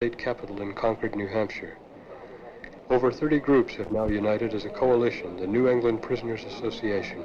state capital in Concord, New Hampshire. Over 30 groups have now united as a coalition, the New England Prisoners Association.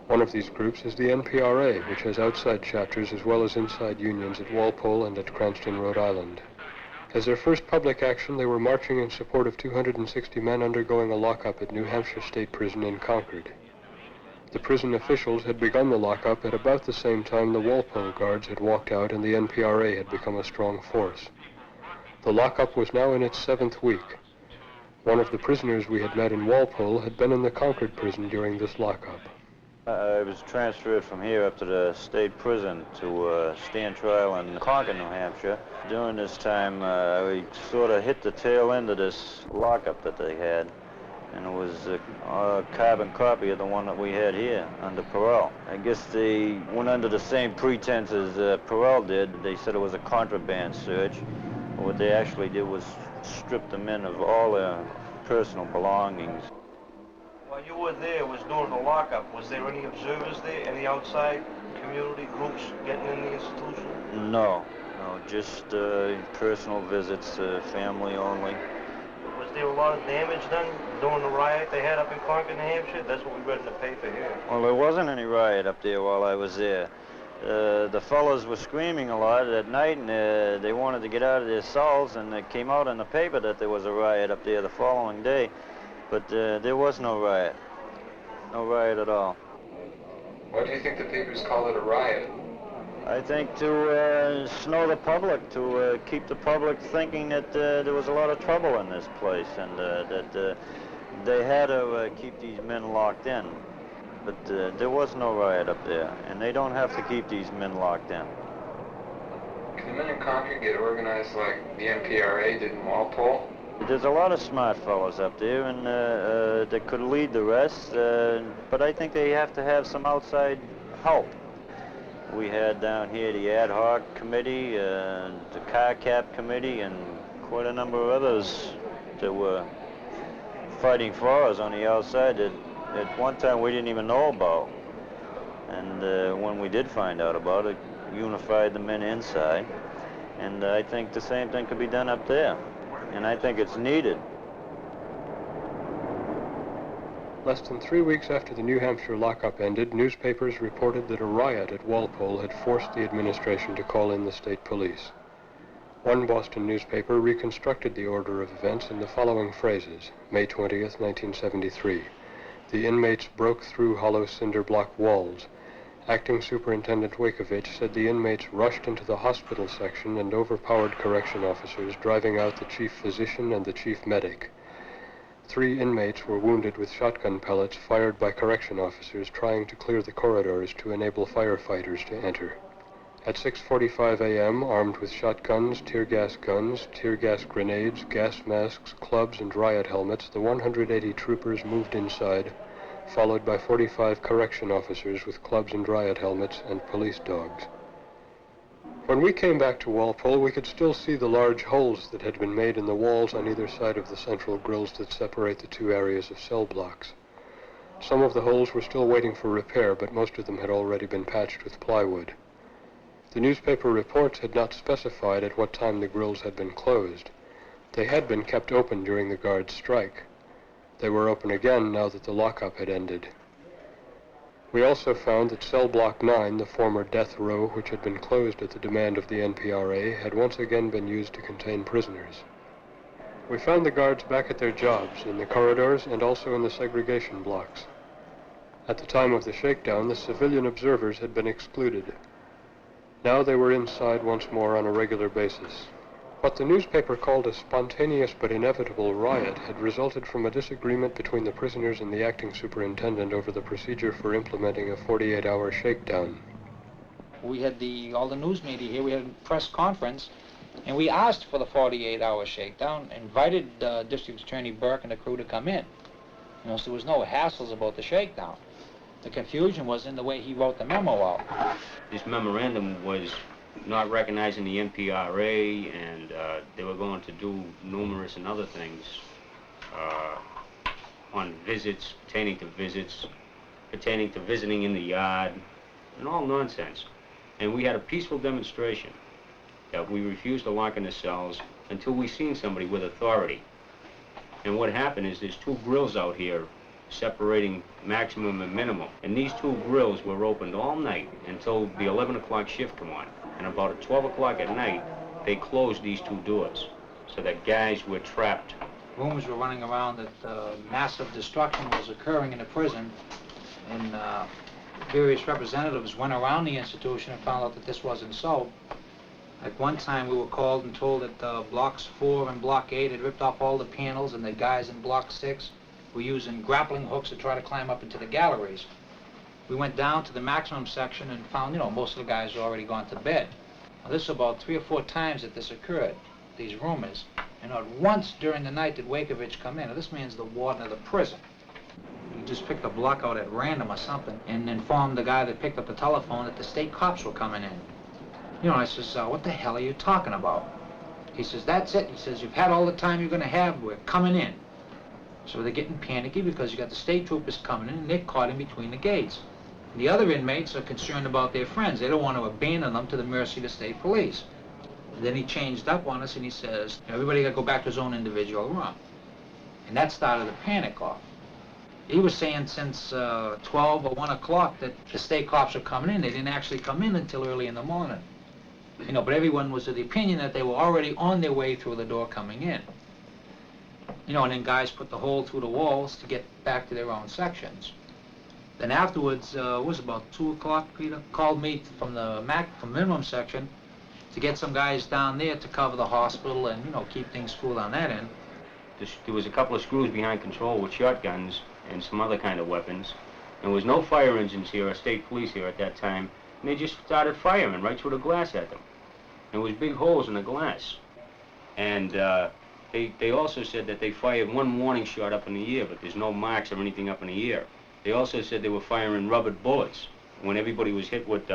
One of these groups is the NPRA, which has outside chapters as well as inside unions at Walpole and at Cranston, Rhode Island. As their first public action, they were marching in support of 260 men undergoing a lockup at New Hampshire State Prison in Concord. The prison officials had begun the lockup at about the same time the Walpole guards had walked out and the NPRA had become a strong force. The lockup was now in its 7th week. One of the prisoners we had met in Walpole had been in the Concord prison during this lockup. I was transferred from here up to the state prison to stand trial in Concord, New Hampshire. During this time, we sort of hit the tail end of this lockup that they had, and it was a carbon copy of the one that we had here under parole. I guess they went under the same pretense as parole did. They said it was a contraband search. What they actually did was strip the men of all their personal belongings. While you were there, was during the lockup, was there any observers there, any outside community groups getting in the institution? No, just personal visits, family only. Was there a lot of damage done during the riot they had up in Concord, New Hampshire? That's what we read in the paper here. Well, there wasn't any riot up there while I was there. The fellows were screaming a lot at night, and they wanted to get out of their cells, and it came out in the paper that there was a riot up there the following day. But there was no riot. No riot at all. Why do you think the papers call it a riot? I think to snow the public, to keep the public thinking that there was a lot of trouble in this place, and that they had to keep these men locked in. But there was no riot up there, and they don't have to keep these men locked in. Can the men in Concord get organized like the NPRA did in Walpole? There's a lot of smart fellows up there, and that could lead the rest, but I think they have to have some outside help. We had down here the ad hoc committee, the car cap committee, and quite a number of others that were fighting for us on the outside that at one time we didn't even know about. And when we did find out about it, unified the men inside. And I think the same thing could be done up there. And I think it's needed. Less than 3 weeks after the New Hampshire lockup ended, newspapers reported that a riot at Walpole had forced the administration to call in the state police. One Boston newspaper reconstructed the order of events in the following phrases. May 20th, 1973. The inmates broke through hollow cinder block walls. Acting Superintendent Wakovich said the inmates rushed into the hospital section and overpowered correction officers, driving out the chief physician and the chief medic. 3 inmates were wounded with shotgun pellets fired by correction officers trying to clear the corridors to enable firefighters to enter. At 6:45 a.m., armed with shotguns, tear gas grenades, gas masks, clubs, and riot helmets, the 180 troopers moved inside, followed by 45 correction officers with clubs and riot helmets and police dogs. When we came back to Walpole, we could still see the large holes that had been made in the walls on either side of the central grills that separate the 2 areas of cell blocks. Some of the holes were still waiting for repair, but most of them had already been patched with plywood. The newspaper reports had not specified at what time the grills had been closed. They had been kept open during the guards' strike. They were open again now that the lockup had ended. We also found that cell block 9, the former death row which had been closed at the demand of the NPRA, had once again been used to contain prisoners. We found the guards back at their jobs, in the corridors and also in the segregation blocks. At the time of the shakedown, the civilian observers had been excluded. Now they were inside once more on a regular basis. What the newspaper called a spontaneous but inevitable riot had resulted from a disagreement between the prisoners and the acting superintendent over the procedure for implementing a 48-hour shakedown. We had all the news media here. We had a press conference, and we asked for the 48-hour shakedown, invited District Attorney Burke and the crew to come in. So there was no hassles about the shakedown. The confusion was in the way he wrote the memo out. This memorandum was not recognizing the NPRA, and they were going to do numerous and other things on visits, pertaining to visiting in the yard, and all nonsense. And we had a peaceful demonstration that we refused to lock in the cells, until we seen somebody with authority. And what happened is there's two grills out here separating maximum and minimum. And these two grills were opened all night until the 11 o'clock shift come on. And about at 12 o'clock at night, they closed these two doors so that guys were trapped. Rumors were running around that massive destruction was occurring in the prison, and various representatives went around the institution and found out that this wasn't so. Like one time we were called and told that blocks 4 and block 8 had ripped off all the panels, and the guys in block 6 were using grappling hooks to try to climb up into the galleries. We went down to the maximum section and found, most of the guys were already gone to bed. Now, this was about 3 or 4 times that this occurred, these rumors. And not once during the night did Wakovich come in. Now, this man's the warden of the prison. He just picked a block out at random or something and informed the guy that picked up the telephone that the state cops were coming in. I says, what the hell are you talking about? He says, that's it. He says, you've had all the time you're going to have. We're coming in. So they're getting panicky because you got the state troopers coming in and they're caught in between the gates. And the other inmates are concerned about their friends. They don't want to abandon them to the mercy of the state police. And then he changed up on us and he says, everybody got to go back to his own individual room. And that started the panic off. He was saying since 12 or 1 o'clock that the state cops were coming in. They didn't actually come in until early in the morning. But everyone was of the opinion that they were already on their way through the door coming in. And then guys put the hole through the walls to get back to their own sections. Then afterwards, it was about 2 o'clock, Peter called me from the minimum section to get some guys down there to cover the hospital and, keep things cool on that end. There was a couple of screws behind control with shotguns and some other kind of weapons. There was no fire engines here or state police here at that time, and they just started firing right through the glass at them. There was big holes in the glass. And they also said that they fired 1 warning shot up in the air, but there's no marks or anything up in the air. They also said they were firing rubber bullets when everybody was hit with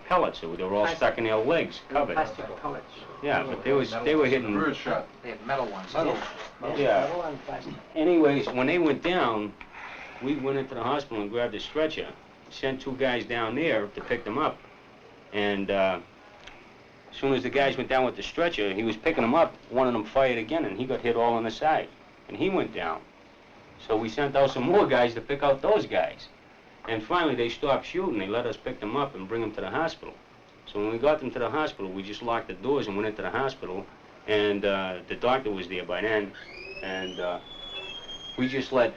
pellets. They were all stuck in their legs, covered. Plastic pellets. Yeah, but they were hitting. They had metal ones. Yeah. Anyways, when they went down, we went into the hospital and grabbed a stretcher, sent 2 guys down there to pick them up, and as soon as the guys went down with the stretcher, he was picking them up, one of them fired again, and he got hit all on the side, and he went down. So we sent out some more guys to pick out those guys. And finally, they stopped shooting. They let us pick them up and bring them to the hospital. So when we got them to the hospital, we just locked the doors and went into the hospital, and the doctor was there by then, and we just let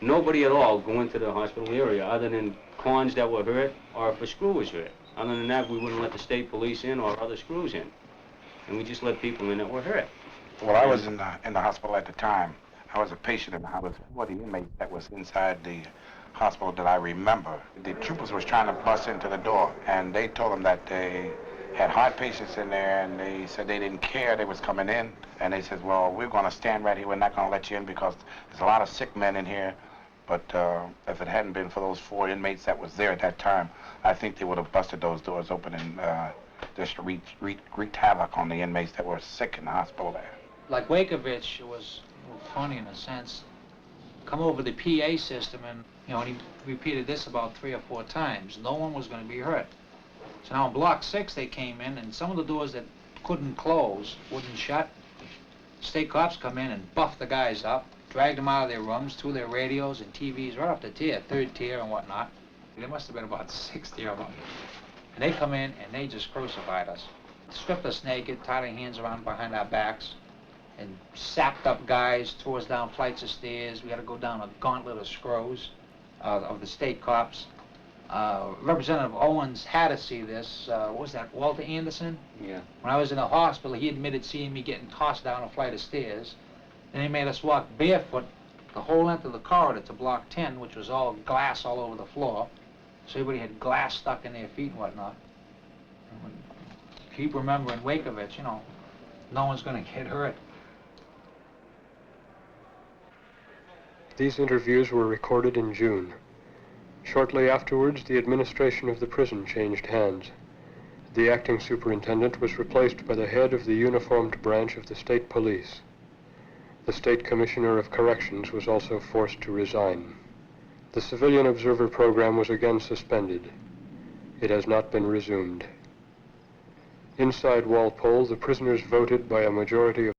nobody at all go into the hospital area other than cons that were hurt or if a screw was hurt. Other than that, we wouldn't let the state police in or other screws in. And we just let people in that were hurt. Well, I was in the hospital at the time. I was a patient, and I was one of the inmates that was inside the hospital that I remember. The troopers was trying to bust into the door, and they told them that they had heart patients in there, and they said they didn't care they was coming in. And they said, well, we're going to stand right here. We're not going to let you in because there's a lot of sick men in here. But if it hadn't been for those 4 inmates that was there at that time, I think they would have busted those doors open and just wreaked havoc on the inmates that were sick in the hospital there. Like Wakovich, it was funny in a sense. Come over the PA system and, and he repeated this about 3 or 4 times. No one was going to be hurt. So now in block 6 they came in, and some of the doors that couldn't close, wouldn't shut. State cops come in and buff the guys up, drag them out of their rooms, through their radios and TVs, right up to tier, 3rd tier and whatnot. There must have been about 60 of them. And they come in and they just crucified us. Stripped us naked, tied our hands around behind our backs, and sapped up guys, threw us down flights of stairs. We had to go down a gauntlet of screws of the state cops. Representative Owens had to see this. What was that, Walter Anderson? Yeah. When I was in the hospital, he admitted seeing me getting tossed down a flight of stairs. Then he made us walk barefoot the whole length of the corridor to block 10, which was all glass all over the floor. So everybody had glass stuck in their feet and whatnot. And keep remembering Wakovich, no one's going to get hurt. These interviews were recorded in June. Shortly afterwards, the administration of the prison changed hands. The acting superintendent was replaced by the head of the uniformed branch of the state police. The state commissioner of corrections was also forced to resign. The civilian observer program was again suspended. It has not been resumed. Inside Walpole, the prisoners voted by a majority of